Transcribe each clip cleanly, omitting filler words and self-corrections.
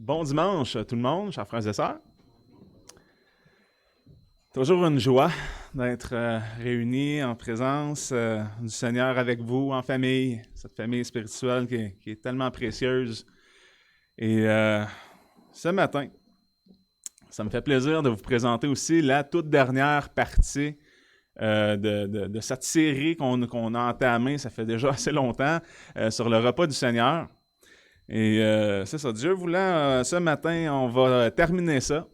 Bon dimanche tout le monde, chers frères et sœurs. Toujours une joie d'être réunis en présence du Seigneur avec vous, en famille, cette famille spirituelle qui est tellement précieuse. Et ce matin, ça me fait plaisir de vous présenter aussi la toute dernière partie de cette série qu'on a entamée, ça fait déjà assez longtemps, sur le repas du Seigneur. Et c'est ça, Dieu voulant, ce matin, on va terminer ça.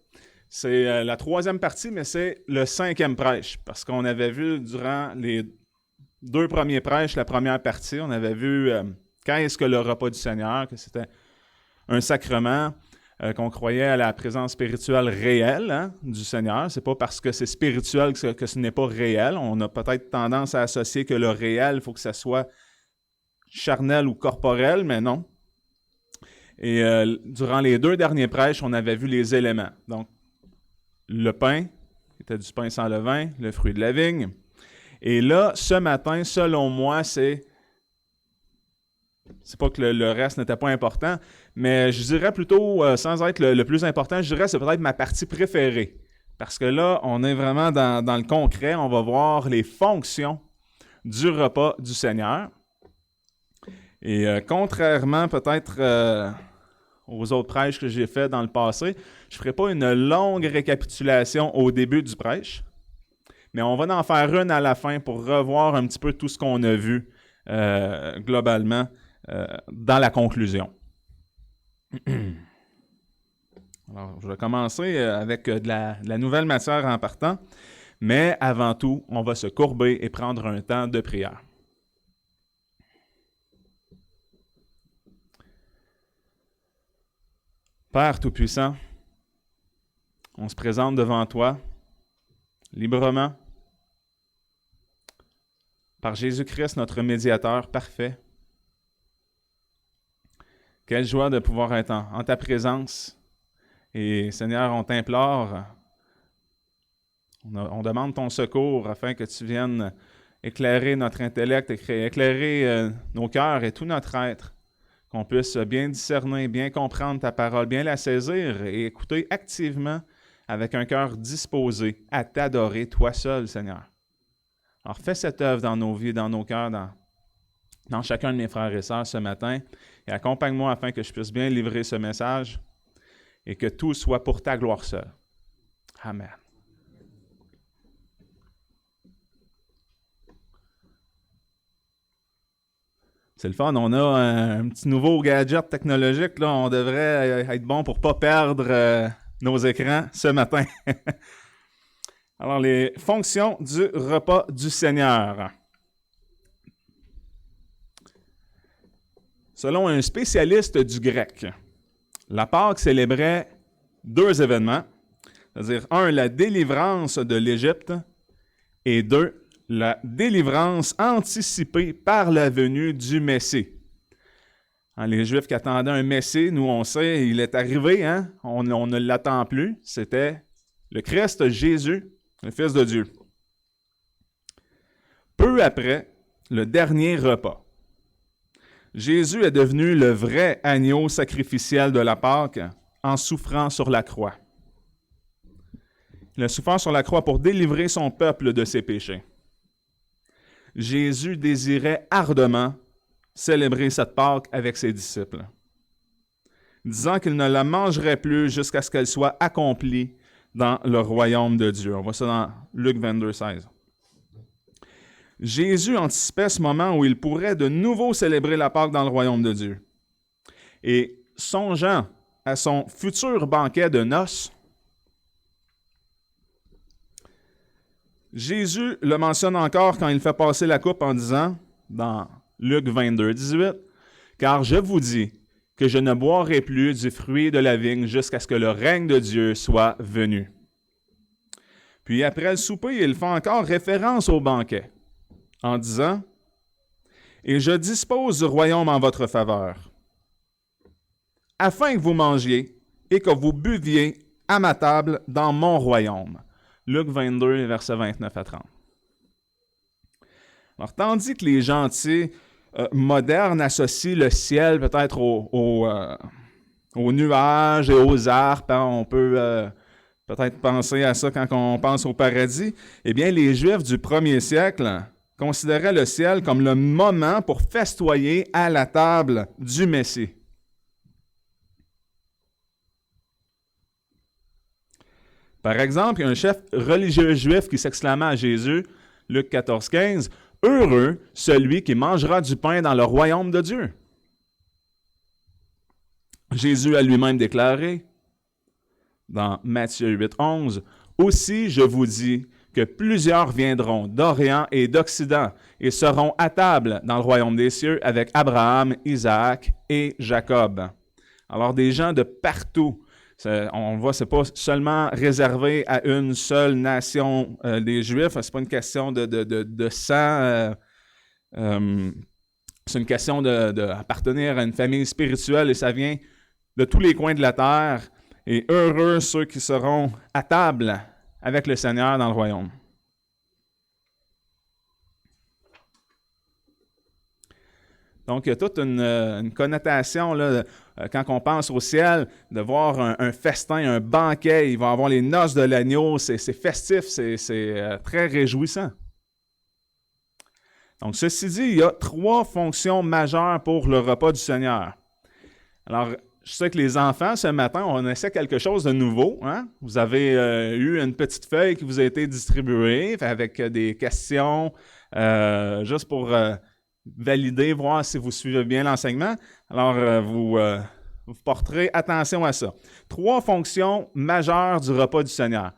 C'est la troisième partie, mais c'est le cinquième prêche, parce qu'on avait vu durant les deux premiers prêches, la première partie, on avait vu qu'est-ce que le repas du Seigneur, que c'était un sacrement, qu'on croyait à la présence spirituelle réelle du Seigneur. C'est pas parce que c'est spirituel que ce n'est pas réel. On a peut-être tendance à associer que le réel, il faut que ça soit charnel ou corporel, mais non. Et durant les deux derniers prêches, on avait vu les éléments. Donc, le pain, qui était du pain sans levain, le fruit de la vigne. Et là, ce matin, selon moi, c'est pas que le reste n'était pas important, mais je dirais plutôt, sans être le plus important, je dirais que c'est peut-être ma partie préférée. Parce que là, on est vraiment dans le concret. On va voir les fonctions du repas du Seigneur. Et contrairement peut-être aux autres prêches que j'ai fait dans le passé, je ne ferai pas une longue récapitulation au début du prêche, mais on va en faire une à la fin pour revoir un petit peu tout ce qu'on a vu globalement dans la conclusion. Alors, je vais commencer avec de la nouvelle matière en partant, mais avant tout, on va se courber et prendre un temps de prière. Père Tout-Puissant, on se présente devant toi librement par Jésus-Christ, notre médiateur parfait. Quelle joie de pouvoir être en ta présence. Et Seigneur, on t'implore, on demande ton secours afin que tu viennes éclairer notre intellect, éclairer nos cœurs et tout notre être, qu'on puisse bien discerner, bien comprendre ta parole, bien la saisir et écouter activement avec un cœur disposé à t'adorer, toi seul, Seigneur. Alors, fais cette œuvre dans nos vies, dans nos cœurs, dans chacun de mes frères et sœurs ce matin, et accompagne-moi afin que je puisse bien livrer ce message et que tout soit pour ta gloire seule. Amen. C'est le fun, on a un petit nouveau gadget technologique, là, on devrait être bon pour ne pas perdre nos écrans ce matin. Alors, les fonctions du repas du Seigneur. Selon un spécialiste du grec, la Pâque célébrait deux événements, c'est-à-dire un, la délivrance de l'Égypte, et deux, la délivrance anticipée par la venue du Messie. Les Juifs qui attendaient un Messie, nous on sait, il est arrivé, on ne l'attend plus, c'était le Christ Jésus, le Fils de Dieu. Peu après le dernier repas, Jésus est devenu le vrai agneau sacrificiel de la Pâque en souffrant sur la croix. Il a souffert sur la croix pour délivrer son peuple de ses péchés. Jésus désirait ardemment célébrer cette Pâque avec ses disciples, disant qu'il ne la mangerait plus jusqu'à ce qu'elle soit accomplie dans le royaume de Dieu. On voit ça dans Luc 22, 16. Jésus anticipait ce moment où il pourrait de nouveau célébrer la Pâque dans le royaume de Dieu. Et songeant à son futur banquet de noces, Jésus le mentionne encore quand il fait passer la coupe en disant, dans Luc 22, 18, « Car je vous dis que je ne boirai plus du fruit de la vigne jusqu'à ce que le règne de Dieu soit venu. » Puis après le souper, il fait encore référence au banquet, en disant, « Et je dispose du royaume en votre faveur, afin que vous mangiez et que vous buviez à ma table dans mon royaume. » Luc 22, versets 29 à 30. Alors, tandis que les gentils modernes associent le ciel peut-être au aux nuages et aux harpes. Hein, on peut peut-être penser à ça quand on pense au paradis. Eh bien, les Juifs du 1er siècle considéraient le ciel comme le moment pour festoyer à la table du Messie. Par exemple, il y a un chef religieux juif qui s'exclamait à Jésus, Luc 14, 15, « Heureux celui qui mangera du pain dans le royaume de Dieu. » Jésus a lui-même déclaré, dans Matthieu 8, 11, « Aussi je vous dis que plusieurs viendront d'Orient et d'Occident et seront à table dans le royaume des cieux avec Abraham, Isaac et Jacob. » Alors des gens de partout. On voit, ce n'est pas seulement réservé à une seule nation des Juifs, ce n'est pas une question de sang, c'est une question d'appartenir à une famille spirituelle et ça vient de tous les coins de la terre. Et heureux ceux qui seront à table avec le Seigneur dans le royaume. Donc, il y a toute une connotation, là, quand on pense au ciel, de voir un festin, un banquet. Il va y avoir les noces de l'agneau. C'est festif, c'est très réjouissant. Donc, ceci dit, il y a 3 fonctions majeures pour le repas du Seigneur. Alors, je sais que les enfants, ce matin, on essaie quelque chose de nouveau. Hein? Vous avez eu une petite feuille qui vous a été distribuée avec des questions, juste pour valider, voir si vous suivez bien l'enseignement. Alors, vous porterez attention à ça. 3 fonctions majeures du repas du Seigneur.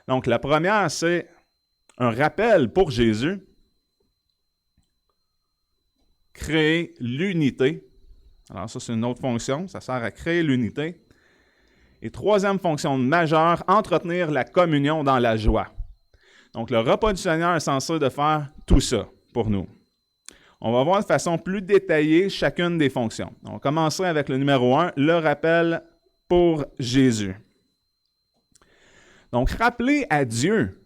Donc, la première, c'est un rappel pour Jésus, créer l'unité. Alors ça, c'est une autre fonction, ça sert à créer l'unité. Et 3e fonction majeure, entretenir la communion dans la joie. Donc le repas du Seigneur est censé de faire tout ça pour nous. On va voir de façon plus détaillée chacune des fonctions. On va commencer avec le numéro 1, le rappel pour Jésus. Donc rappeler à Dieu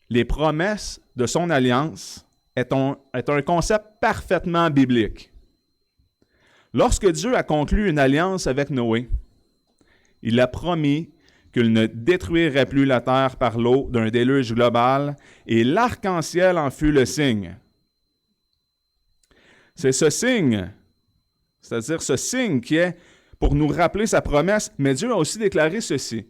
les promesses de son alliance est un concept parfaitement biblique. Lorsque Dieu a conclu une alliance avec Noé, il a promis qu'il ne détruirait plus la terre par l'eau d'un déluge global, et l'arc-en-ciel en fut le signe. C'est ce signe, c'est-à-dire ce signe qui est pour nous rappeler sa promesse, mais Dieu a aussi déclaré ceci,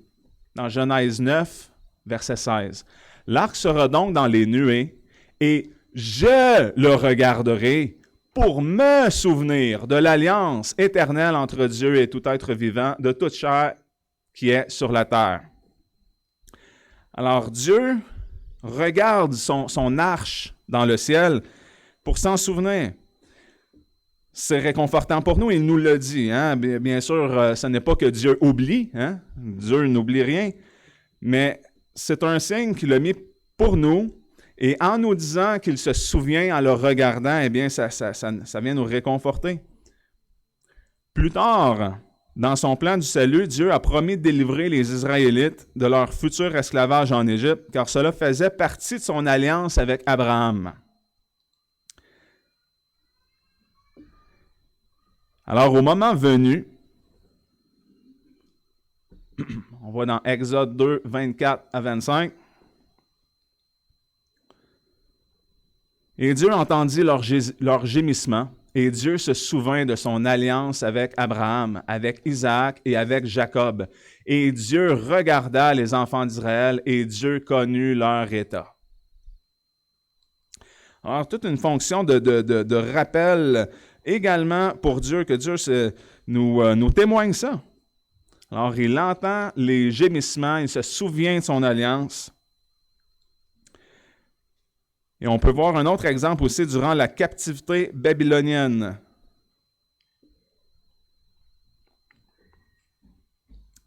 dans Genèse 9, verset 16. « L'arc sera donc dans les nuées, et je le regarderai, pour me souvenir de l'alliance éternelle entre Dieu et tout être vivant, de toute chair qui est sur la terre. » Alors Dieu regarde son arche dans le ciel pour s'en souvenir. C'est réconfortant pour nous, il nous le dit. Hein? Bien sûr, ce n'est pas que Dieu oublie, hein? Dieu n'oublie rien, mais c'est un signe qu'il a mis pour nous. Et en nous disant qu'il se souvient en le regardant, eh bien, ça vient nous réconforter. Plus tard, dans son plan du salut, Dieu a promis de délivrer les Israélites de leur futur esclavage en Égypte, car cela faisait partie de son alliance avec Abraham. Alors, au moment venu, on voit dans Exode 2, 24 à 25, et Dieu entendit leur gémissement, et Dieu se souvint de son alliance avec Abraham, avec Isaac et avec Jacob. Et Dieu regarda les enfants d'Israël, et Dieu connut leur état. Alors, toute une fonction de rappel également pour Dieu, que Dieu nous témoigne ça. Alors, il entend les gémissements, il se souvient de son alliance. Et on peut voir un autre exemple aussi durant la captivité babylonienne.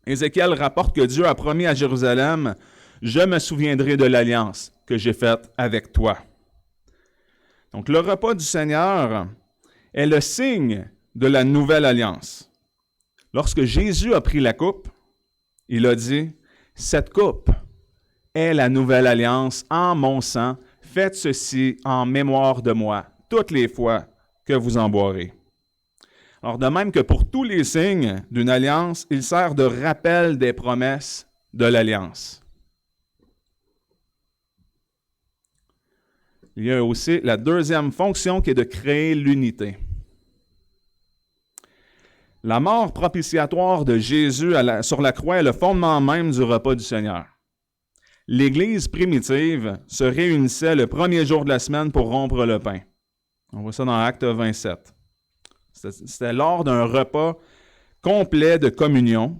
Ézéchiel rapporte que Dieu a promis à Jérusalem « Je me souviendrai de l'alliance que j'ai faite avec toi ». Donc le repas du Seigneur est le signe de la nouvelle alliance. Lorsque Jésus a pris la coupe, il a dit « Cette coupe est la nouvelle alliance en mon sang. Faites ceci en mémoire de moi, toutes les fois que vous en boirez. » Alors, de même que pour tous les signes d'une alliance, il sert de rappel des promesses de l'alliance. Il y a aussi la deuxième fonction qui est de créer l'unité. La mort propitiatoire de Jésus sur la croix est le fondement même du repas du Seigneur. L'Église primitive se réunissait le premier jour de la semaine pour rompre le pain. On voit ça dans Acte 27. C'était lors d'un repas complet de communion.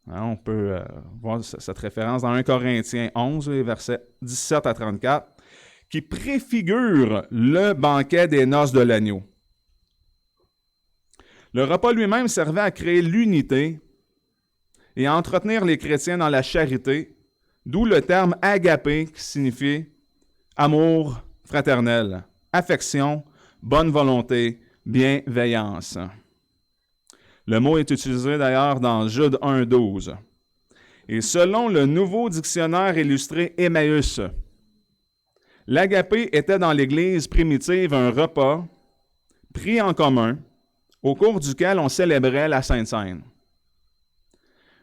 On peut voir cette référence dans 1 Corinthiens 11, versets 17 à 34, qui préfigure le banquet des noces de l'agneau. Le repas lui-même servait à créer l'unité et à entretenir les chrétiens dans la charité, d'où le terme agapé qui signifie amour fraternel, affection, bonne volonté, bienveillance. Le mot est utilisé d'ailleurs dans Jude 1,12. Et selon le nouveau dictionnaire illustré Emmaüs, l'agapé était dans l'Église primitive un repas pris en commun au cours duquel on célébrait la Sainte Seine.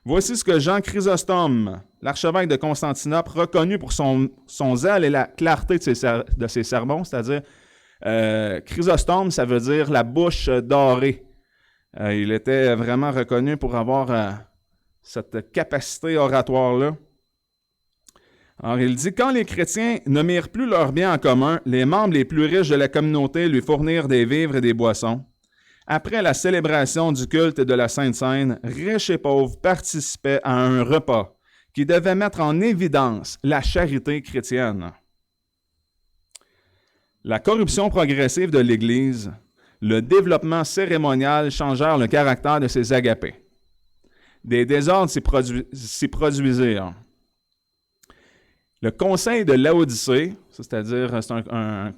Voici ce que Jean Chrysostome, l'archevêque de Constantinople, reconnu pour son zèle et la clarté de ses sermons, c'est-à-dire Chrysostome, ça veut dire la bouche dorée. Il était vraiment reconnu pour avoir cette capacité oratoire-là. Alors, il dit, quand les chrétiens ne mirent plus leurs biens en commun, les membres les plus riches de la communauté lui fournirent des vivres et des boissons. Après la célébration du culte et de la Sainte Seine, riches et pauvres participaient à un repas qui devait mettre en évidence la charité chrétienne. La corruption progressive de l'Église, le développement cérémonial changèrent le caractère de ces agapés. Des désordres s'y produisirent. Le Conseil de Laodicée, c'est-à-dire c'est un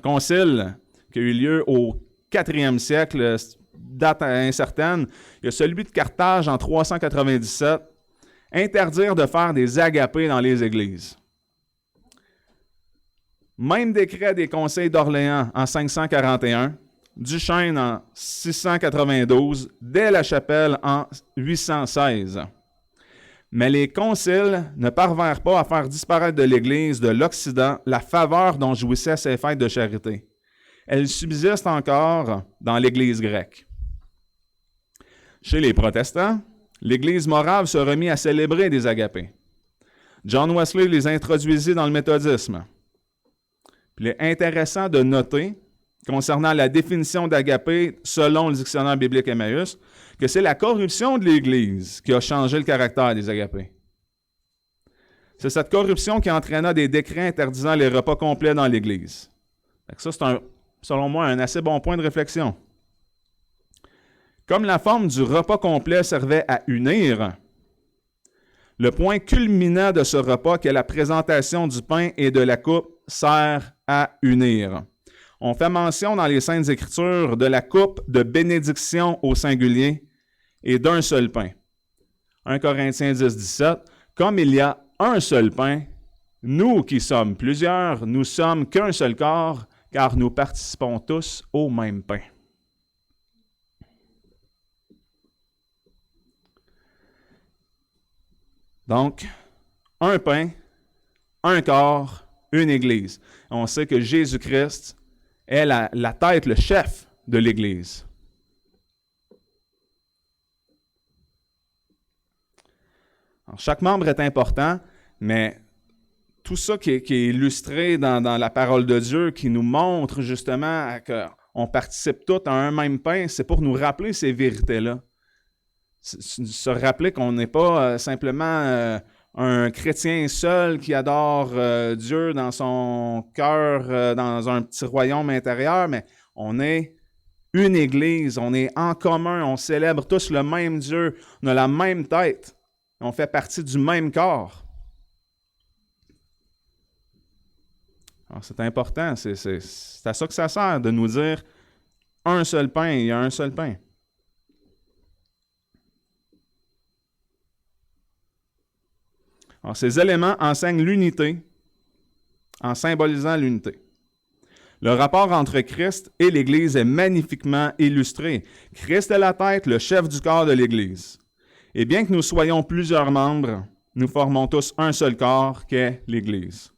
concile qui a eu lieu au 4e siècle, date incertaine. Il y a celui de Carthage en 397, interdire de faire des agapés dans les églises. Même décret des conseils d'Orléans en 541, Duchesne en 692, dès la Chapelle en 816. Mais les conciles ne parvinrent pas à faire disparaître de l'Église de l'Occident la faveur dont jouissaient ces fêtes de charité. Elles subsistent encore dans l'Église grecque. Chez les protestants, l'Église morave se remit à célébrer des agapés. John Wesley les introduisit dans le méthodisme. Puis il est intéressant de noter, concernant la définition d'agapé selon le dictionnaire biblique Emmaüs, que c'est la corruption de l'Église qui a changé le caractère des agapés. C'est cette corruption qui entraîna des décrets interdisant les repas complets dans l'Église. Ça, c'est selon moi un assez bon point de réflexion. Comme la forme du repas complet servait à unir, le point culminant de ce repas, qui est la présentation du pain et de la coupe, sert à unir. On fait mention dans les Saintes Écritures de la coupe de bénédiction au singulier et d'un seul pain. 1 Corinthiens 10, 17, comme il y a un seul pain, nous qui sommes plusieurs, nous sommes qu'un seul corps, car nous participons tous au même pain. Donc, un pain, un corps, une Église. On sait que Jésus-Christ est la tête, le chef de l'Église. Alors, chaque membre est important, mais tout ça qui est illustré dans la parole de Dieu, qui nous montre justement qu'on participe tous à un même pain, c'est pour nous rappeler ces vérités-là. Se rappeler qu'on n'est pas simplement un chrétien seul qui adore Dieu dans son cœur, dans un petit royaume intérieur, mais on est une Église, on est en commun, on célèbre tous le même Dieu, on a la même tête, on fait partie du même corps. Alors c'est important, c'est à ça que ça sert, de nous dire un seul pain, il y a un seul pain. Alors, ces éléments enseignent l'unité en symbolisant l'unité. Le rapport entre Christ et l'Église est magnifiquement illustré. Christ est la tête, le chef du corps de l'Église. Et bien que nous soyons plusieurs membres, nous formons tous un seul corps qu'est l'Église.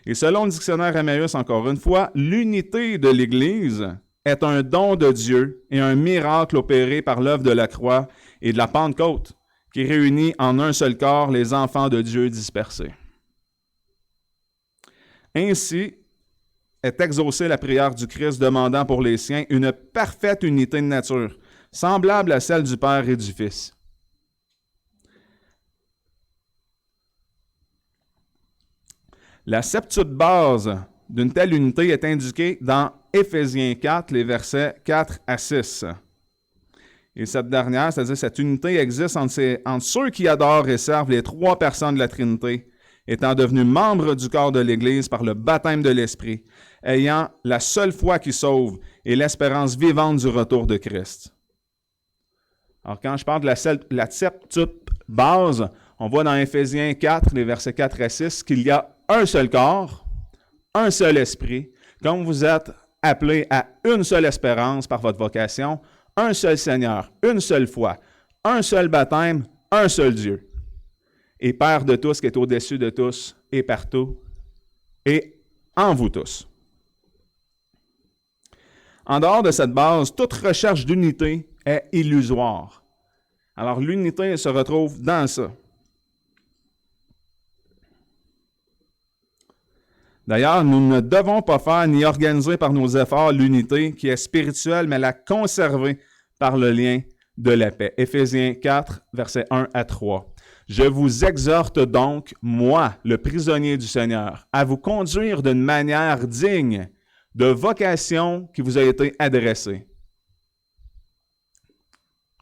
Et selon le dictionnaire Emmaüs, encore une fois, l'unité de l'Église est un don de Dieu et un miracle opéré par l'œuvre de la croix et de la Pentecôte, qui réunit en un seul corps les enfants de Dieu dispersés. Ainsi est exaucée la prière du Christ demandant pour les siens une parfaite unité de nature, semblable à celle du Père et du Fils. La septute base d'une telle unité est indiquée dans Éphésiens 4, les versets 4 à 6. Et cette dernière, c'est-à-dire cette unité existe entre ceux qui adorent et servent les trois personnes de la Trinité, étant devenus membres du corps de l'Église par le baptême de l'Esprit, ayant la seule foi qui sauve et l'espérance vivante du retour de Christ. Alors, quand je parle de la septute base, on voit dans Éphésiens 4, les versets 4 à 6, qu'il y a un seul corps, un seul esprit, comme vous êtes appelés à une seule espérance par votre vocation, un seul Seigneur, une seule foi, un seul baptême, un seul Dieu. Et Père de tous, qui est au-dessus de tous et partout, et en vous tous. En dehors de cette base, toute recherche d'unité est illusoire. Alors l'unité se retrouve dans ça. D'ailleurs, nous ne devons pas faire ni organiser par nos efforts l'unité qui est spirituelle, mais la conserver par le lien de la paix. Éphésiens 4, versets 1 à 3. Je vous exhorte donc, moi, le prisonnier du Seigneur, à vous conduire d'une manière digne de vocation qui vous a été adressée.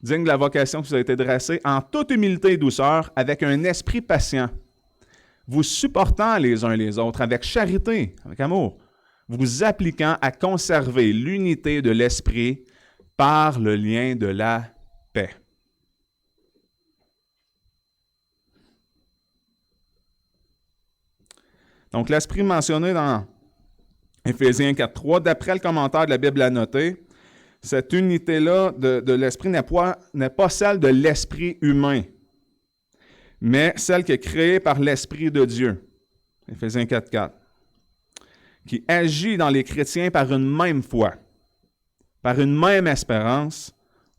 Digne de la vocation qui vous a été adressée en toute humilité et douceur, avec un esprit patient, vous supportant les uns les autres avec charité, avec amour, vous appliquant à conserver l'unité de l'esprit par le lien de la paix. Donc, l'esprit mentionné dans Éphésiens 4.3, d'après le commentaire de la Bible annotée, cette unité-là de l'esprit n'est pas celle de l'esprit humain, mais celle qui est créée par l'Esprit de Dieu, Éphésiens 4.4, qui agit dans les chrétiens par une même foi, par une même espérance,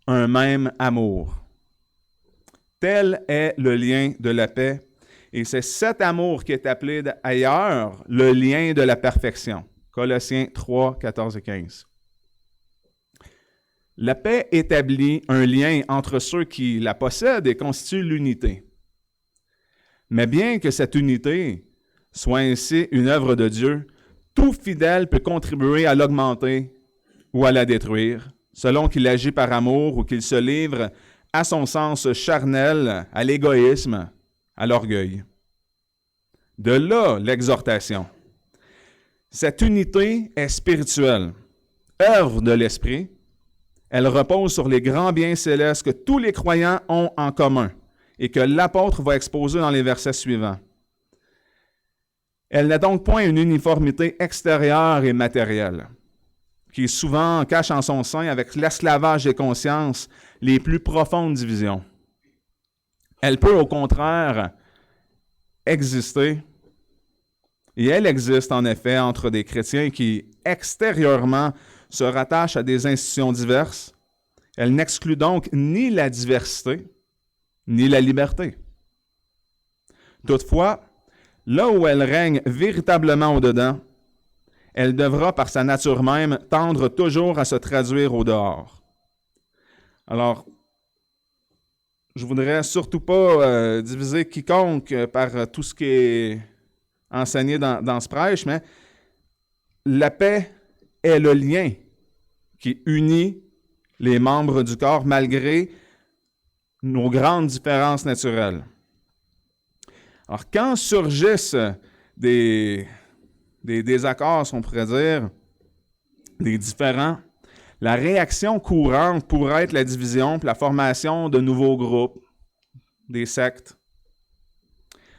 un même amour. Tel est le lien de la paix, et c'est cet amour qui est appelé ailleurs le lien de la perfection. Colossiens 3, 14 et 15. La paix établit un lien entre ceux qui la possèdent et constituent l'unité. Mais bien que cette unité soit ainsi une œuvre de Dieu, tout fidèle peut contribuer à l'augmenter ou à la détruire, selon qu'il agit par amour ou qu'il se livre à son sens charnel, à l'égoïsme, à l'orgueil. De là, l'exhortation. Cette unité est spirituelle, œuvre de l'Esprit. Elle repose sur les grands biens célestes que tous les croyants ont en commun et que l'apôtre va exposer dans les versets suivants. Elle n'est donc point une uniformité extérieure et matérielle, qui souvent cache en son sein, avec l'esclavage des consciences, les plus profondes divisions. Elle peut au contraire exister, et elle existe en effet entre des chrétiens qui, extérieurement, se rattachent à des institutions diverses. Elle n'exclut donc ni la diversité, ni la liberté. Toutefois, là où elle règne véritablement au-dedans, elle devra, par sa nature même, tendre toujours à se traduire au dehors. Alors, je voudrais surtout pas diviser quiconque par tout ce qui est enseigné dans ce prêche, mais la paix est le lien qui unit les membres du corps malgré nos grandes différences naturelles. Alors, quand surgissent des désaccords, on pourrait dire, des différends, la réaction courante pourrait être la division et la formation de nouveaux groupes, des sectes.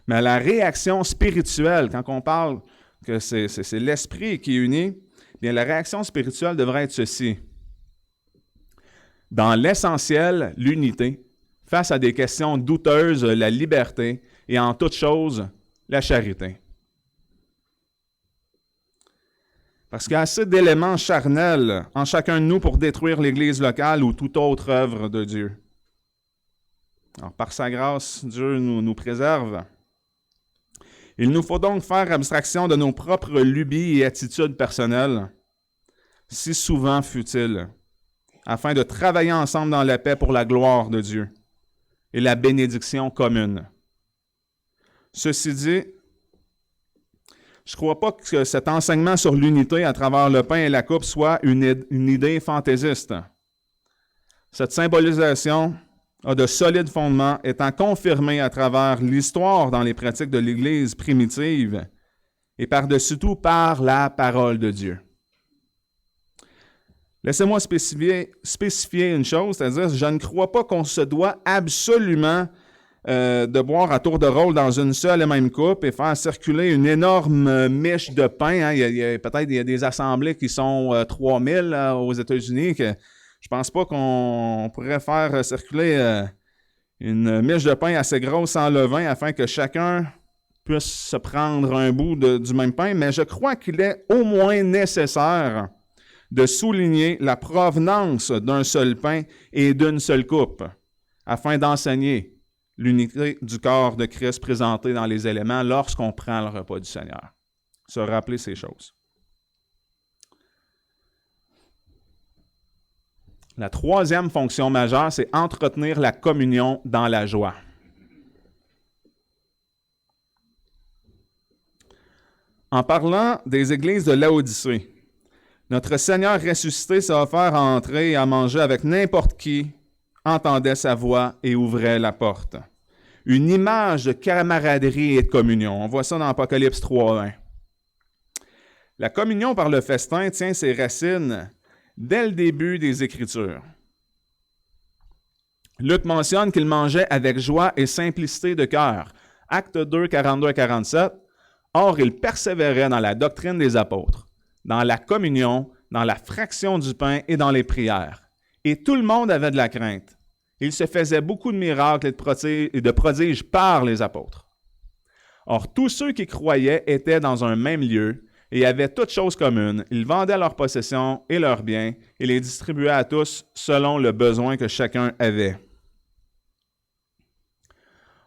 Mais la réaction spirituelle, quand on parle que c'est l'esprit qui unit, bien, la réaction spirituelle devrait être ceci. Dans l'essentiel, l'unité, face à des questions douteuses, la liberté, et en toute chose, la charité. Parce qu'il y a assez d'éléments charnels en chacun de nous pour détruire l'Église locale ou toute autre œuvre de Dieu. Alors, par sa grâce, Dieu nous préserve. Il nous faut donc faire abstraction de nos propres lubies et attitudes personnelles, si souvent futiles, afin de travailler ensemble dans la paix pour la gloire de Dieu et la bénédiction commune. Ceci dit, je ne crois pas que cet enseignement sur l'unité à travers le pain et la coupe soit une idée fantaisiste. Cette symbolisation a de solides fondements, étant confirmée à travers l'histoire dans les pratiques de l'Église primitive et par-dessus tout par la parole de Dieu. Laissez-moi spécifier une chose, c'est-à-dire je ne crois pas qu'on se doit absolument de boire à tour de rôle dans une seule et même coupe et faire circuler une énorme miche de pain. Hein. Il y a des assemblées qui sont 3000 aux États-Unis. Que je pense pas qu'on pourrait faire circuler une miche de pain assez grosse sans levain afin que chacun puisse se prendre un bout du même pain. Mais je crois qu'il est au moins nécessaire de souligner la provenance d'un seul pain et d'une seule coupe afin d'enseigner l'unité du corps de Christ présentée dans les éléments lorsqu'on prend le repas du Seigneur. Se rappeler ces choses. La troisième fonction majeure, c'est entretenir la communion dans la joie. En parlant des églises de Laodicée, notre Seigneur ressuscité s'est offert à entrer et à manger avec n'importe qui entendait sa voix et ouvrait la porte. Une image de camaraderie et de communion. On voit ça dans Apocalypse 3:1. La communion par le festin tient ses racines dès le début des Écritures. Luc mentionne qu'il mangeait avec joie et simplicité de cœur. Actes 2, 42 à 47. Or, il persévérait dans la doctrine des apôtres, dans la communion, dans la fraction du pain et dans les prières. Et tout le monde avait de la crainte. Il se faisait beaucoup de miracles et de prodiges par les apôtres. Or, tous ceux qui croyaient étaient dans un même lieu et avaient toutes choses communes. Ils vendaient leurs possessions et leurs biens et les distribuaient à tous selon le besoin que chacun avait.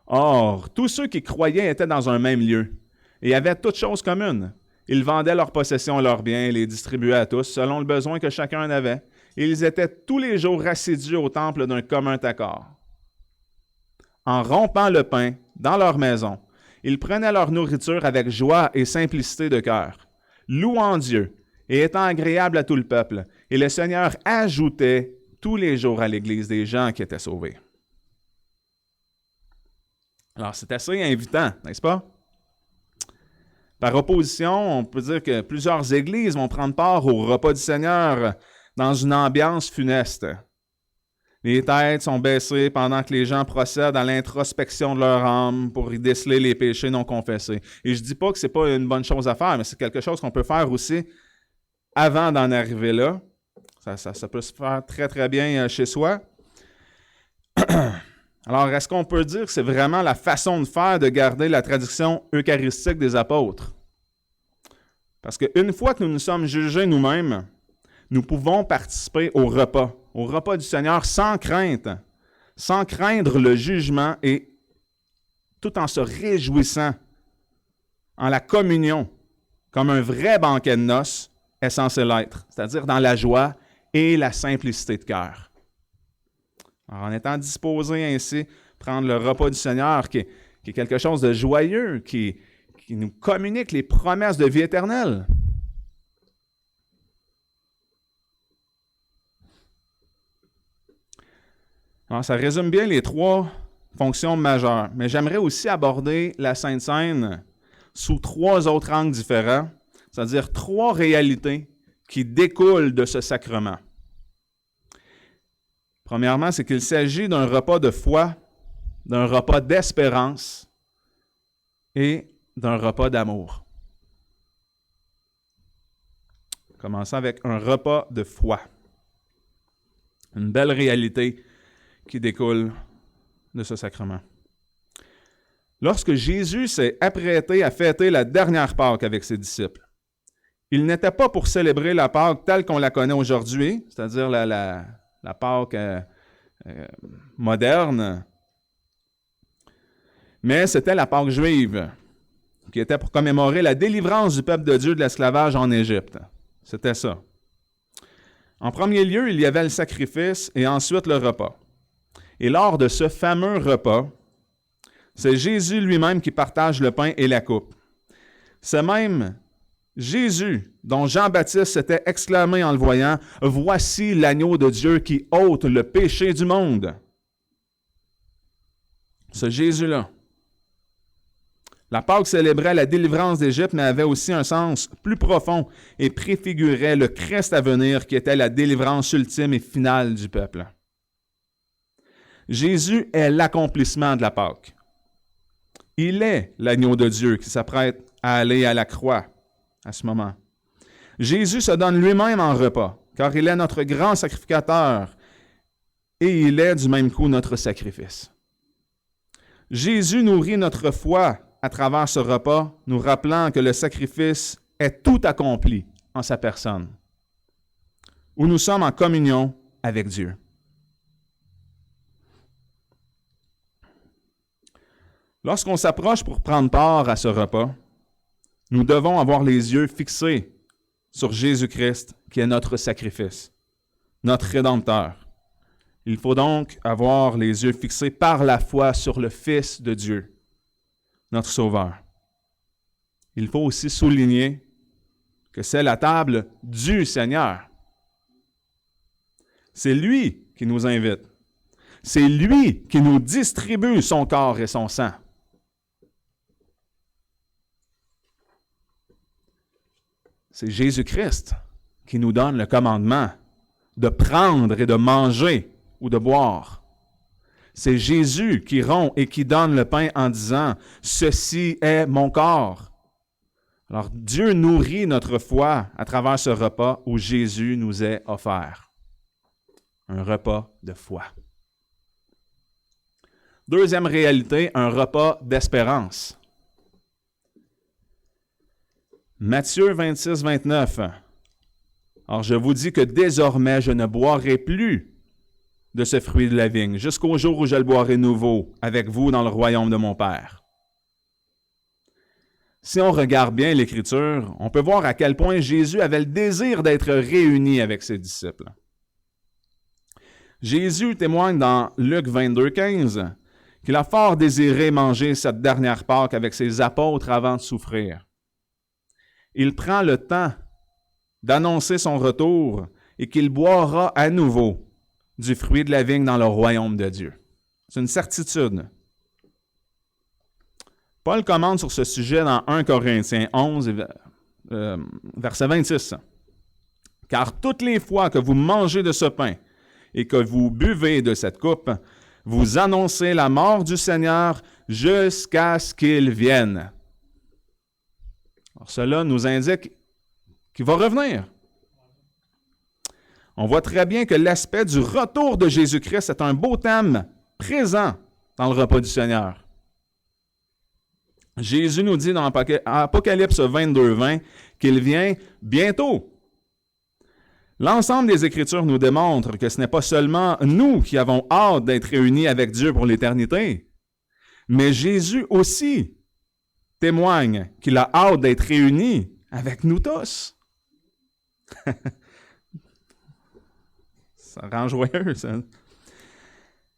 Or, tous ceux qui croyaient étaient dans un même lieu et avaient toutes choses communes. Ils vendaient leurs possessions et leurs biens et les distribuaient à tous selon le besoin que chacun avait. Et ils étaient tous les jours assidus au temple d'un commun accord. En rompant le pain dans leur maison, ils prenaient leur nourriture avec joie et simplicité de cœur, louant Dieu et étant agréables à tout le peuple. Et le Seigneur ajoutait tous les jours à l'Église des gens qui étaient sauvés. Alors, c'est assez invitant, n'est-ce pas? Par opposition, on peut dire que plusieurs églises vont prendre part au repas du Seigneur dans une ambiance funeste. Les têtes sont baissées pendant que les gens procèdent à l'introspection de leur âme pour y déceler les péchés non confessés. Et je ne dis pas que ce n'est pas une bonne chose à faire, mais c'est quelque chose qu'on peut faire aussi avant d'en arriver là. Ça peut se faire très, très bien chez soi. Alors, est-ce qu'on peut dire que c'est vraiment la façon de faire de garder la tradition eucharistique des apôtres? Parce qu'une fois que nous nous sommes jugés nous-mêmes, nous pouvons participer au repas du Seigneur sans crainte, sans craindre le jugement et tout en se réjouissant en la communion, comme un vrai banquet de noces est censé l'être, c'est-à-dire dans la joie et la simplicité de cœur. Alors, en étant disposé ainsi, prendre le repas du Seigneur, qui est quelque chose de joyeux, qui nous communique les promesses de vie éternelle. Alors, ça résume bien les trois fonctions majeures, mais j'aimerais aussi aborder la Sainte Seine sous trois autres angles différents, c'est-à-dire trois réalités qui découlent de ce sacrement. Premièrement, c'est qu'il s'agit d'un repas de foi, d'un repas d'espérance et d'un repas d'amour. commençant avec un repas de foi. Une belle réalité qui découle de ce sacrement. Lorsque Jésus s'est apprêté à fêter la dernière Pâque avec ses disciples, il n'était pas pour célébrer la Pâque telle qu'on la connaît aujourd'hui, c'est-à-dire la Pâque moderne, mais c'était la Pâque juive, qui était pour commémorer la délivrance du peuple de Dieu de l'esclavage en Égypte. C'était ça. En premier lieu, il y avait le sacrifice et ensuite le repas. Et lors de ce fameux repas, c'est Jésus lui-même qui partage le pain et la coupe. C'est même Jésus dont Jean-Baptiste s'était exclamé en le voyant, « Voici l'agneau de Dieu qui ôte le péché du monde. » Ce Jésus-là. La Pâque célébrait la délivrance d'Égypte, mais avait aussi un sens plus profond et préfigurait le Christ à venir qui était la délivrance ultime et finale du peuple. Jésus est l'accomplissement de la Pâque. Il est l'agneau de Dieu qui s'apprête à aller à la croix à ce moment. Jésus se donne lui-même en repas, car il est notre grand sacrificateur et il est du même coup notre sacrifice. Jésus nourrit notre foi à travers ce repas, nous rappelant que le sacrifice est tout accompli en sa personne, où nous sommes en communion avec Dieu. Lorsqu'on s'approche pour prendre part à ce repas, nous devons avoir les yeux fixés sur Jésus-Christ, qui est notre sacrifice, notre Rédempteur. Il faut donc avoir les yeux fixés par la foi sur le Fils de Dieu, notre Sauveur. Il faut aussi souligner que c'est la table du Seigneur. C'est lui qui nous invite. C'est lui qui nous distribue son corps et son sang. C'est Jésus-Christ qui nous donne le commandement de prendre et de manger ou de boire. C'est Jésus qui rompt et qui donne le pain en disant « Ceci est mon corps ». Alors Dieu nourrit notre foi à travers ce repas où Jésus nous est offert. Un repas de foi. Deuxième réalité, un repas d'espérance. Matthieu 26, 29. « Or je vous dis que désormais je ne boirai plus de ce fruit de la vigne, jusqu'au jour où je le boirai nouveau avec vous dans le royaume de mon Père. » Si on regarde bien l'Écriture, on peut voir à quel point Jésus avait le désir d'être réuni avec ses disciples. Jésus témoigne dans Luc 22, 15 qu'il a fort désiré manger cette dernière Pâque avec ses apôtres avant de souffrir. Il prend le temps d'annoncer son retour et qu'il boira à nouveau du fruit de la vigne dans le royaume de Dieu. C'est une certitude. Paul commente sur ce sujet dans 1 Corinthiens 11, verset 26. « Car toutes les fois que vous mangez de ce pain et que vous buvez de cette coupe, vous annoncez la mort du Seigneur jusqu'à ce qu'il vienne. » Alors cela nous indique qu'il va revenir. On voit très bien que l'aspect du retour de Jésus-Christ est un beau thème présent dans le repas du Seigneur. Jésus nous dit dans Apocalypse 22, 20 qu'il vient bientôt. L'ensemble des Écritures nous démontre que ce n'est pas seulement nous qui avons hâte d'être réunis avec Dieu pour l'éternité, mais Jésus aussi témoigne qu'il a hâte d'être réuni avec nous tous. Ça rend joyeux, ça.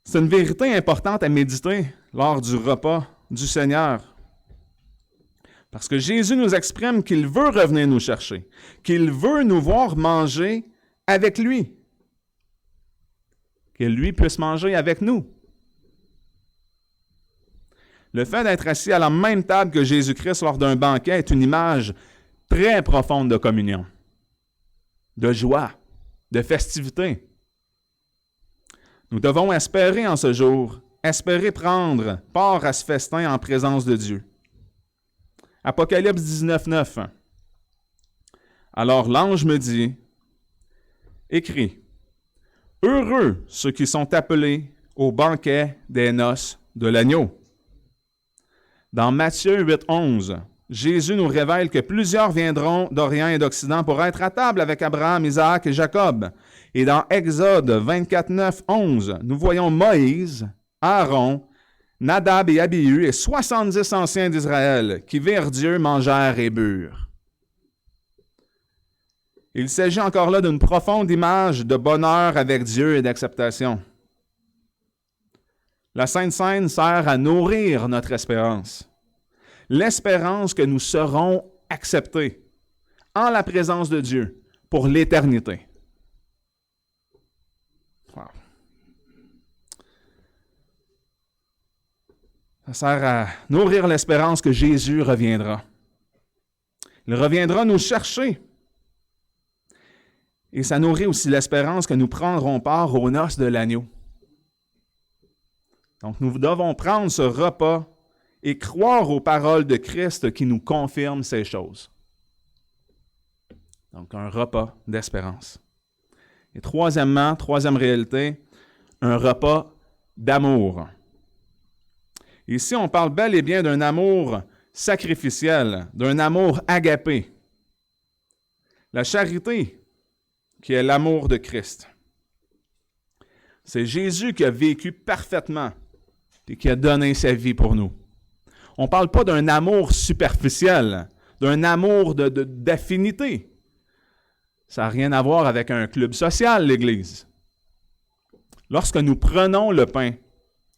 C'est une vérité importante à méditer lors du repas du Seigneur. Parce que Jésus nous exprime qu'il veut revenir nous chercher, qu'il veut nous voir manger avec lui, que lui puisse manger avec nous. Le fait d'être assis à la même table que Jésus-Christ lors d'un banquet est une image très profonde de communion, de joie, de festivité. Nous devons espérer en ce jour, espérer prendre part à ce festin en présence de Dieu. Apocalypse 19, 9. « Alors l'ange me dit, écris, heureux ceux qui sont appelés au banquet des noces de l'agneau. Dans Matthieu 8:11, Jésus nous révèle que plusieurs viendront d'Orient et d'Occident pour être à table avec Abraham, Isaac et Jacob. Et dans Exode 24:9-11, nous voyons Moïse, Aaron, Nadab et Abihu et 70 anciens d'Israël qui virent Dieu, mangèrent et burent. Il s'agit encore là d'une profonde image de bonheur avec Dieu et d'acceptation. La Sainte Seine sert à nourrir notre espérance. L'espérance que nous serons acceptés en la présence de Dieu pour l'éternité. Wow. Ça sert à nourrir l'espérance que Jésus reviendra. Il reviendra nous chercher. Et ça nourrit aussi l'espérance que nous prendrons part aux noces de l'agneau. Donc nous devons prendre ce repas et croire aux paroles de Christ qui nous confirment ces choses. Donc un repas d'espérance. Et troisième réalité, un repas d'amour. Ici, on parle bel et bien d'un amour sacrificiel, d'un amour agapé. La charité, qui est l'amour de Christ. C'est Jésus qui a vécu parfaitement et qui a donné sa vie pour nous. On ne parle pas d'un amour superficiel, d'un amour d'affinité. Ça n'a rien à voir avec un club social, l'Église. Lorsque nous prenons le pain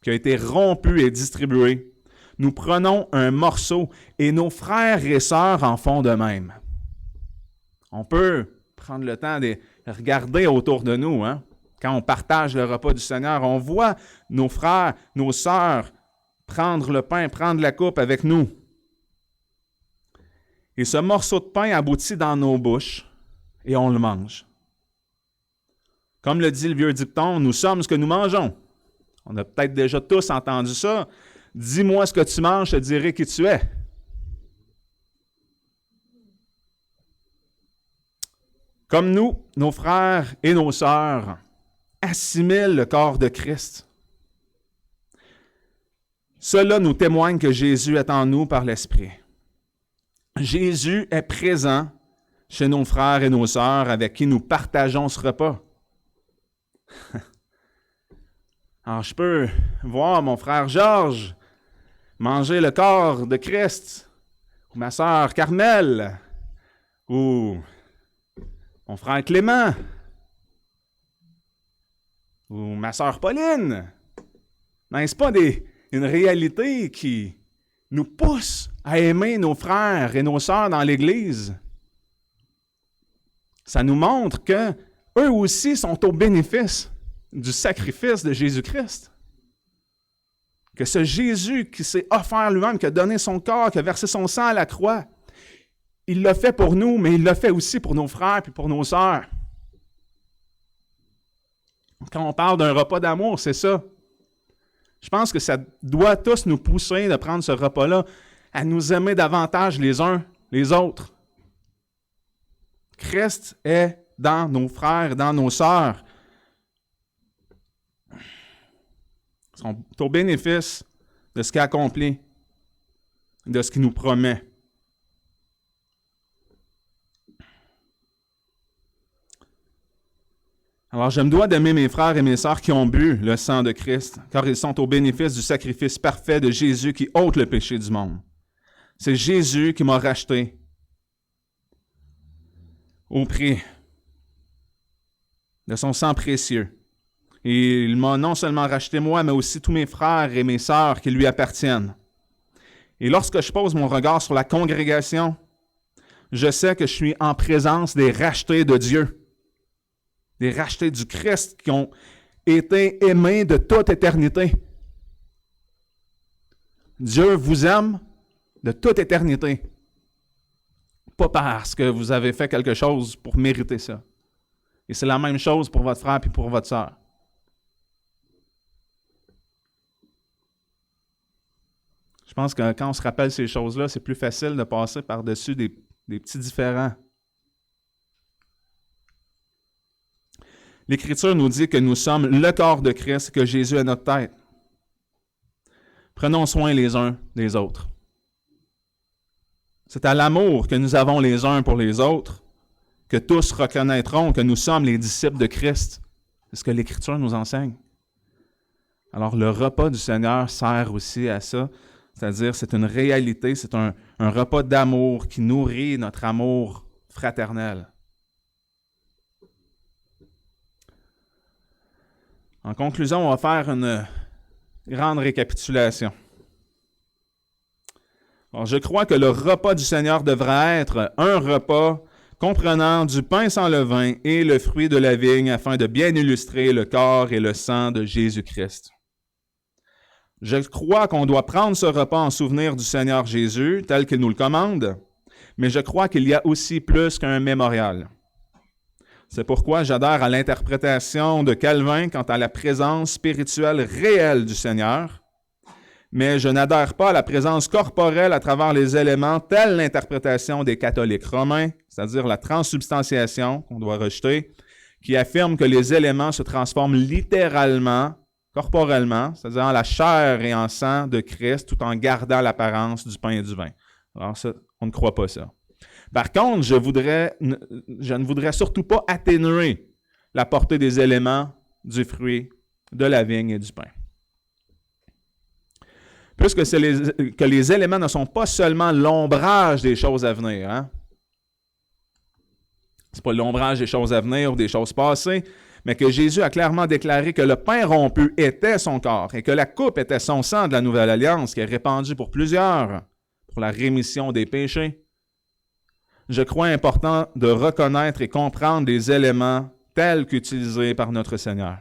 qui a été rompu et distribué, nous prenons un morceau et nos frères et sœurs en font de même. On peut prendre le temps de regarder autour de nous, hein? Quand on partage le repas du Seigneur, on voit nos frères, nos sœurs prendre le pain, prendre la coupe avec nous. Et ce morceau de pain aboutit dans nos bouches et on le mange. Comme le dit le vieux dicton, nous sommes ce que nous mangeons. On a peut-être déjà tous entendu ça. Dis-moi ce que tu manges, je te dirai qui tu es. Comme nous, nos frères et nos sœurs assimilent le corps de Christ. Cela nous témoigne que Jésus est en nous par l'Esprit. Jésus est présent chez nos frères et nos sœurs avec qui nous partageons ce repas. Alors, je peux voir mon frère Georges manger le corps de Christ, ou ma sœur Carmel, ou mon frère Clément, ou ma sœur Pauline. N'est-ce pas une réalité qui nous pousse à aimer nos frères et nos sœurs dans l'Église? Ça nous montre qu'eux aussi sont au bénéfice du sacrifice de Jésus-Christ. Que ce Jésus qui s'est offert lui-même, qui a donné son corps, qui a versé son sang à la croix, il l'a fait pour nous, mais il l'a fait aussi pour nos frères et pour nos sœurs. Quand on parle d'un repas d'amour, c'est ça. Je pense que ça doit tous nous pousser de prendre ce repas-là à nous aimer davantage les uns les autres. Christ est dans nos frères, dans nos sœurs. Ils sont au bénéfice de ce qu'il a accompli, de ce qu'il nous promet. Alors, je me dois d'aimer mes frères et mes sœurs qui ont bu le sang de Christ, car ils sont au bénéfice du sacrifice parfait de Jésus qui ôte le péché du monde. C'est Jésus qui m'a racheté au prix de son sang précieux. Et il m'a non seulement racheté moi, mais aussi tous mes frères et mes sœurs qui lui appartiennent. Et lorsque je pose mon regard sur la congrégation, je sais que je suis en présence des rachetés de Dieu. Des rachetés du Christ qui ont été aimés de toute éternité. Dieu vous aime de toute éternité. Pas parce que vous avez fait quelque chose pour mériter ça. Et c'est la même chose pour votre frère et pour votre sœur. Je pense que quand on se rappelle ces choses-là, c'est plus facile de passer par-dessus des petits différends. L'Écriture nous dit que nous sommes le corps de Christ, que Jésus est notre tête. Prenons soin les uns des autres. C'est à l'amour que nous avons les uns pour les autres que tous reconnaîtront que nous sommes les disciples de Christ. C'est ce que l'Écriture nous enseigne. Alors, le repas du Seigneur sert aussi à ça, c'est-à-dire c'est une réalité, c'est un repas d'amour qui nourrit notre amour fraternel. En conclusion, on va faire une grande récapitulation. Alors, je crois que le repas du Seigneur devrait être un repas comprenant du pain sans levain et le fruit de la vigne afin de bien illustrer le corps et le sang de Jésus-Christ. Je crois qu'on doit prendre ce repas en souvenir du Seigneur Jésus, tel qu'il nous le commande, mais je crois qu'il y a aussi plus qu'un mémorial. C'est pourquoi j'adhère à l'interprétation de Calvin quant à la présence spirituelle réelle du Seigneur, mais je n'adhère pas à la présence corporelle à travers les éléments, telle l'interprétation des catholiques romains, c'est-à-dire la transsubstantiation qu'on doit rejeter, qui affirme que les éléments se transforment littéralement, corporellement, c'est-à-dire en la chair et en sang de Christ, tout en gardant l'apparence du pain et du vin. Alors ça, on ne croit pas ça. Par contre, je ne voudrais surtout pas atténuer la portée des éléments du fruit, de la vigne et du pain. Puisque que les éléments ne sont pas seulement l'ombrage des choses à venir. Hein? Ce n'est pas l'ombrage des choses à venir ou des choses passées, mais que Jésus a clairement déclaré que le pain rompu était son corps et que la coupe était son sang de la Nouvelle Alliance qui est répandu pour plusieurs, pour la rémission des péchés. Je crois important de reconnaître et comprendre les éléments tels qu'utilisés par notre Seigneur.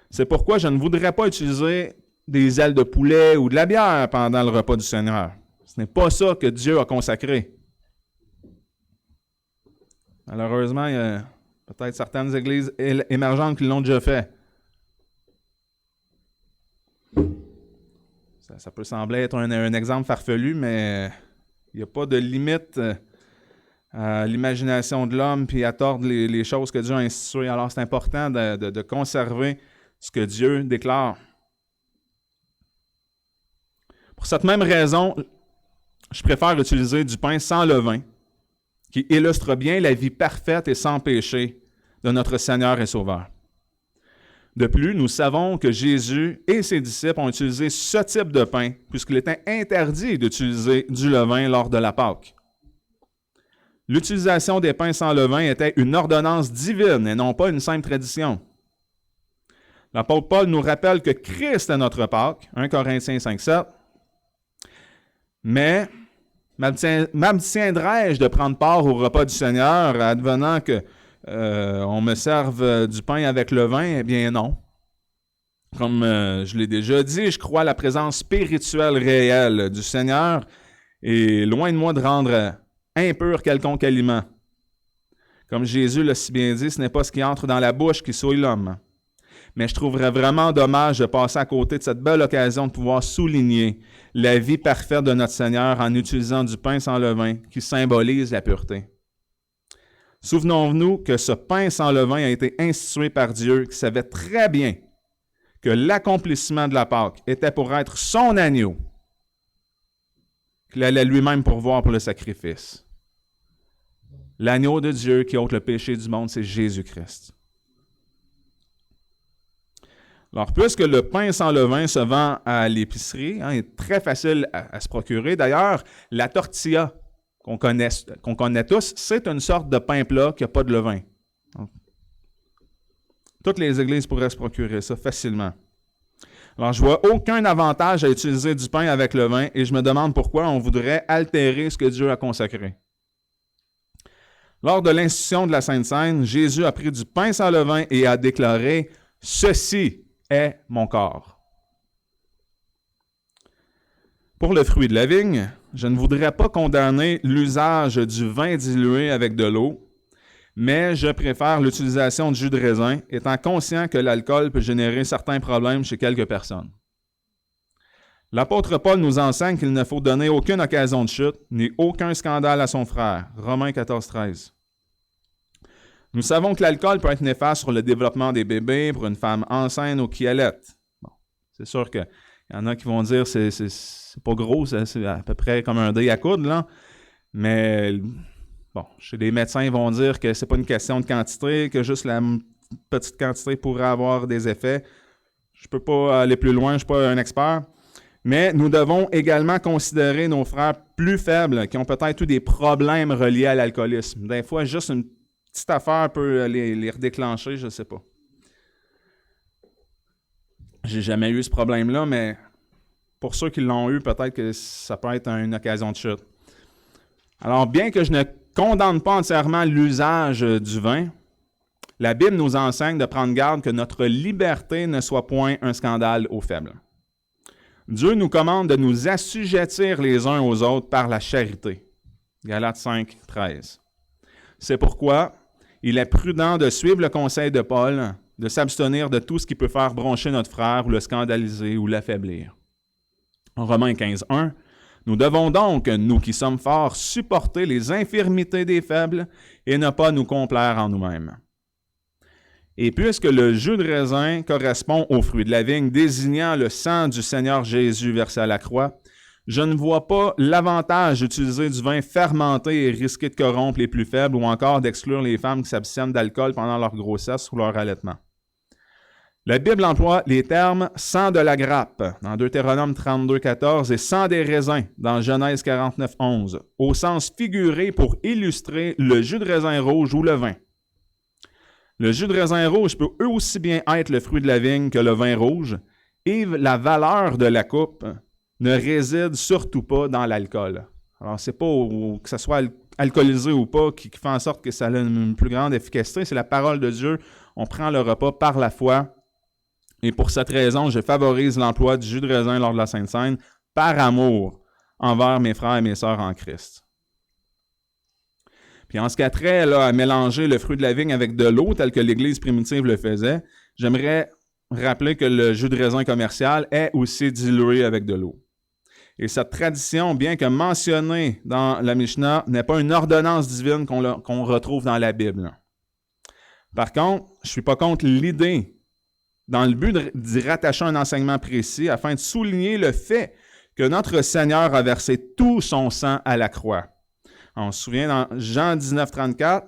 C'est pourquoi je ne voudrais pas utiliser des ailes de poulet ou de la bière pendant le repas du Seigneur. Ce n'est pas ça que Dieu a consacré. Malheureusement, il y a peut-être certaines églises émergentes qui l'ont déjà fait. Ça peut sembler être un exemple farfelu, mais il n'y a pas de limite à l'imagination de l'homme puis à tordre les choses que Dieu a instituées. Alors, c'est important de conserver ce que Dieu déclare. Pour cette même raison, je préfère utiliser du pain sans levain, qui illustre bien la vie parfaite et sans péché de notre Seigneur et Sauveur. De plus, nous savons que Jésus et ses disciples ont utilisé ce type de pain, puisqu'il était interdit d'utiliser du levain lors de la Pâque. L'utilisation des pains sans levain était une ordonnance divine et non pas une simple tradition. L'apôtre Paul nous rappelle que Christ est notre Pâque, 1 Corinthiens 5,7. Mais m'abstiendrai-je de prendre part au repas du Seigneur, advenant qu'on me serve du pain avec le vin? Eh bien non. Comme je l'ai déjà dit, je crois à la présence spirituelle réelle du Seigneur et loin de moi de rendre impur quelconque aliment. Comme Jésus l'a si bien dit, ce n'est pas ce qui entre dans la bouche qui souille l'homme. Mais je trouverais vraiment dommage de passer à côté de cette belle occasion de pouvoir souligner la vie parfaite de notre Seigneur en utilisant du pain sans levain qui symbolise la pureté. Souvenons-nous que ce pain sans levain a été institué par Dieu qui savait très bien que l'accomplissement de la Pâque était pour être son agneau, qu'il allait lui-même pourvoir pour le sacrifice. L'agneau de Dieu qui ôte le péché du monde, c'est Jésus-Christ. Alors, puisque le pain sans levain se vend à l'épicerie, il est très facile à se procurer. D'ailleurs, la tortilla qu'on connaît tous, c'est une sorte de pain plat qui n'a pas de levain. Donc, toutes les églises pourraient se procurer ça facilement. Alors, je ne vois aucun avantage à utiliser du pain avec le vin et je me demande pourquoi on voudrait altérer ce que Dieu a consacré. Lors de l'institution de la Sainte Seine, Jésus a pris du pain sans levain et a déclaré « Ceci est mon corps ». Pour le fruit de la vigne, je ne voudrais pas condamner l'usage du vin dilué avec de l'eau, mais je préfère l'utilisation de jus de raisin, étant conscient que l'alcool peut générer certains problèmes chez quelques personnes. L'apôtre Paul nous enseigne qu'il ne faut donner aucune occasion de chute, ni aucun scandale à son frère. Romains 14, 13. Nous savons que l'alcool peut être néfaste sur le développement des bébés, pour une femme enceinte ou qui allaite. Bon, c'est sûr qu'il y en a qui vont dire c'est pas gros, c'est à peu près comme un dé à coudre, là. Mais bon, chez les médecins, ils vont dire que c'est pas une question de quantité, que juste la petite quantité pourrait avoir des effets. Je peux pas aller plus loin, je suis pas un expert. Mais nous devons également considérer nos frères plus faibles, qui ont peut-être eu des problèmes reliés à l'alcoolisme. Des fois, juste une petite affaire peut les redéclencher, je ne sais pas. J'ai jamais eu ce problème-là, mais pour ceux qui l'ont eu, peut-être que ça peut être une occasion de chute. Alors, bien que je ne condamne pas entièrement l'usage du vin, la Bible nous enseigne de prendre garde que notre liberté ne soit point un scandale aux faibles. Dieu nous commande de nous assujettir les uns aux autres par la charité. Galates 5, 13. C'est pourquoi il est prudent de suivre le conseil de Paul, de s'abstenir de tout ce qui peut faire broncher notre frère ou le scandaliser ou l'affaiblir. En Romains 15, 1, nous devons donc, nous qui sommes forts, supporter les infirmités des faibles et ne pas nous complaire en nous-mêmes. Et puisque le jus de raisin correspond au fruit de la vigne, désignant le sang du Seigneur Jésus versé à la croix, je ne vois pas l'avantage d'utiliser du vin fermenté et risqué de corrompre les plus faibles ou encore d'exclure les femmes qui s'abstiennent d'alcool pendant leur grossesse ou leur allaitement. La Bible emploie les termes « sang de la grappe » dans Deutéronome 32, 14 et « sang des raisins » dans Genèse 49, 11, au sens figuré pour illustrer le jus de raisin rouge ou le vin. Le jus de raisin rouge peut eux aussi bien être le fruit de la vigne que le vin rouge, et la valeur de la coupe ne réside surtout pas dans l'alcool. Alors, c'est pas que ce soit alcoolisé ou pas qui fait en sorte que ça a une plus grande efficacité, c'est la parole de Dieu. On prend le repas par la foi, et pour cette raison, je favorise l'emploi du jus de raisin lors de la Sainte Seine par amour envers mes frères et mes sœurs en Christ. Puis en ce qui a trait à mélanger le fruit de la vigne avec de l'eau, tel que l'Église primitive le faisait, j'aimerais rappeler que le jus de raisin commercial est aussi dilué avec de l'eau. Et cette tradition, bien que mentionnée dans la Mishnah, n'est pas une ordonnance divine qu'on retrouve dans la Bible. Par contre, je ne suis pas contre l'idée, dans le but d'y rattacher un enseignement précis, afin de souligner le fait que notre Seigneur a versé tout son sang à la croix. On se souvient dans Jean 19, 34,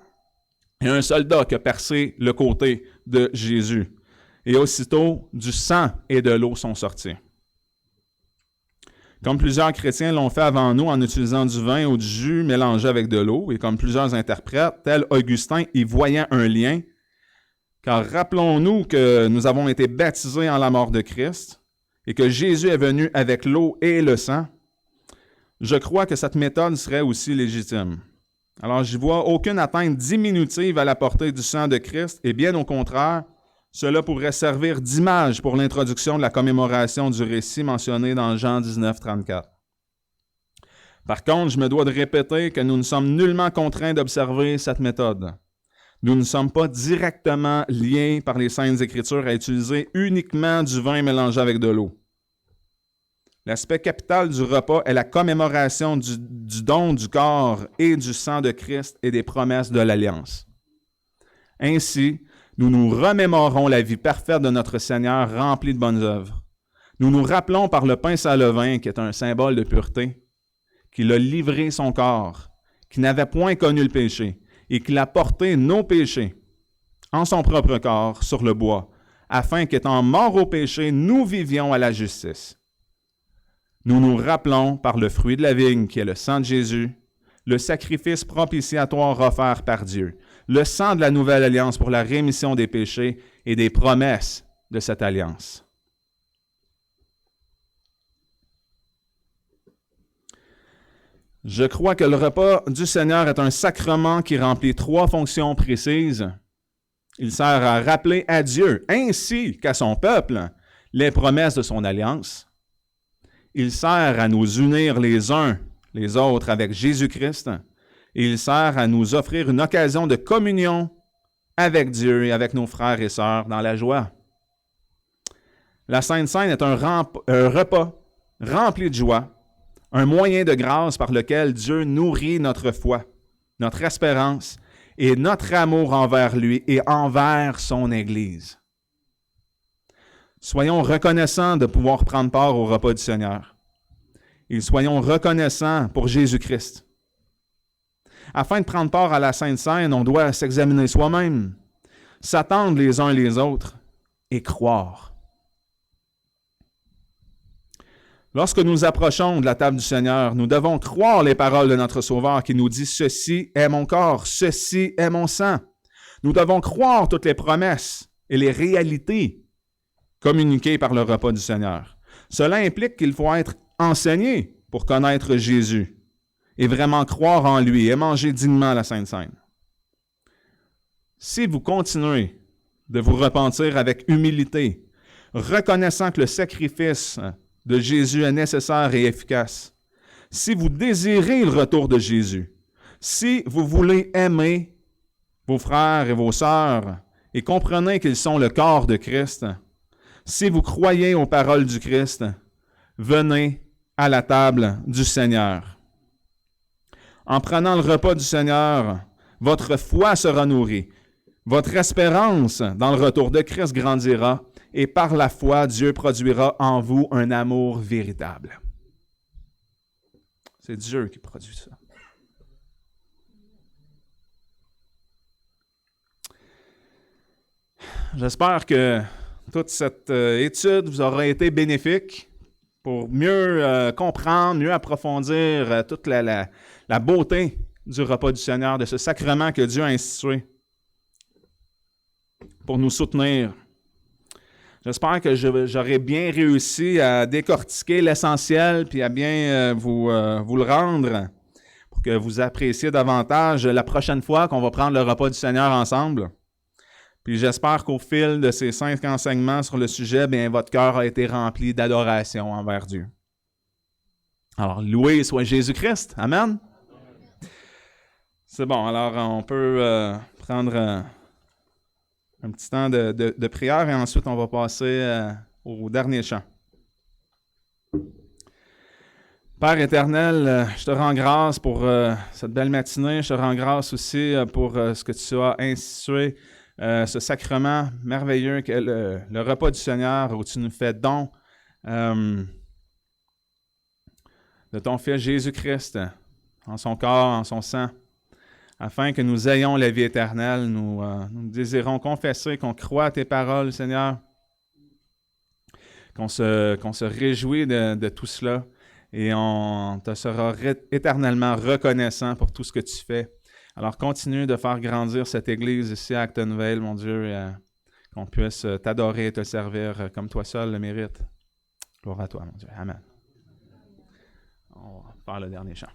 il y a un soldat qui a percé le côté de Jésus. Et aussitôt, du sang et de l'eau sont sortis. Comme plusieurs chrétiens l'ont fait avant nous en utilisant du vin ou du jus mélangé avec de l'eau, et comme plusieurs interprètes, tel Augustin y voyant un lien, car rappelons-nous que nous avons été baptisés en la mort de Christ et que Jésus est venu avec l'eau et le sang, je crois que cette méthode serait aussi légitime. Alors, j'y vois aucune atteinte diminutive à la portée du sang de Christ, et bien au contraire, cela pourrait servir d'image pour l'introduction de la commémoration du récit mentionné dans Jean 19, 34. Par contre, je me dois de répéter que nous ne sommes nullement contraints d'observer cette méthode. Nous ne sommes pas directement liés par les Saintes Écritures à utiliser uniquement du vin mélangé avec de l'eau. L'aspect capital du repas est la commémoration du don du corps et du sang de Christ et des promesses de l'Alliance. Ainsi, nous nous remémorons la vie parfaite de notre Seigneur remplie de bonnes œuvres. Nous nous rappelons par le pain sans levain, qui est un symbole de pureté, qu'il a livré son corps, qui n'avait point connu le péché, et qu'il a porté nos péchés en son propre corps sur le bois, afin qu'étant morts au péché, nous vivions à la justice. Nous nous rappelons par le fruit de la vigne, qui est le sang de Jésus, le sacrifice propitiatoire offert par Dieu, le sang de la nouvelle alliance pour la rémission des péchés et des promesses de cette alliance. Je crois que le repas du Seigneur est un sacrement qui remplit 3 fonctions précises. Il sert à rappeler à Dieu, ainsi qu'à son peuple, les promesses de son alliance. Il sert à nous unir les uns les autres avec Jésus-Christ. Et il sert à nous offrir une occasion de communion avec Dieu et avec nos frères et sœurs dans la joie. La Sainte Seine est un repas rempli de joie, un moyen de grâce par lequel Dieu nourrit notre foi, notre espérance et notre amour envers lui et envers son Église. Soyons reconnaissants de pouvoir prendre part au repas du Seigneur. Et soyons reconnaissants pour Jésus-Christ. Afin de prendre part à la Sainte Seine, on doit s'examiner soi-même, s'attendre les uns les autres et croire. Lorsque nous approchons de la table du Seigneur, nous devons croire les paroles de notre Sauveur qui nous dit « Ceci est mon corps, ceci est mon sang ». Nous devons croire toutes les promesses et les réalités communiquées par le repas du Seigneur. Cela implique qu'il faut être enseigné pour connaître Jésus et vraiment croire en lui et manger dignement la Sainte Seine. Si vous continuez de vous repentir avec humilité, reconnaissant que le sacrifice de Jésus est nécessaire et efficace, si vous désirez le retour de Jésus, si vous voulez aimer vos frères et vos sœurs et comprenez qu'ils sont le corps de Christ, si vous croyez aux paroles du Christ, venez à la table du Seigneur. En prenant le repas du Seigneur, votre foi sera nourrie, votre espérance dans le retour de Christ grandira et par la foi, Dieu produira en vous un amour véritable. C'est Dieu qui produit ça. J'espère que toute cette étude vous aura été bénéfique pour mieux comprendre, mieux approfondir toute la beauté du repas du Seigneur, de ce sacrement que Dieu a institué pour nous soutenir. J'espère que j'aurai bien réussi à décortiquer l'essentiel puis à bien vous le rendre pour que vous appréciez davantage la prochaine fois qu'on va prendre le repas du Seigneur ensemble. Puis j'espère qu'au fil de ces 5 enseignements sur le sujet, bien, votre cœur a été rempli d'adoration envers Dieu. Alors, loué soit Jésus-Christ. Amen. C'est bon, alors on peut prendre un petit temps de prière et ensuite on va passer au dernier chant. Père éternel, je te rends grâce pour cette belle matinée. Je te rends grâce aussi pour ce que tu as institué, ce sacrement merveilleux qu'est le repas du Seigneur où tu nous fais don de ton Fils Jésus-Christ, en son corps, en son sang, afin que nous ayons la vie éternelle. Nous désirons confesser qu'on croit à tes paroles, Seigneur, qu'on se réjouit de tout cela et on te sera éternellement reconnaissant pour tout ce que tu fais. Alors, continue de faire grandir cette Église ici à Actonville, mon Dieu, et qu'on puisse t'adorer et te servir comme toi seul le mérite. Gloire à toi, mon Dieu. Amen. On va faire le dernier chant.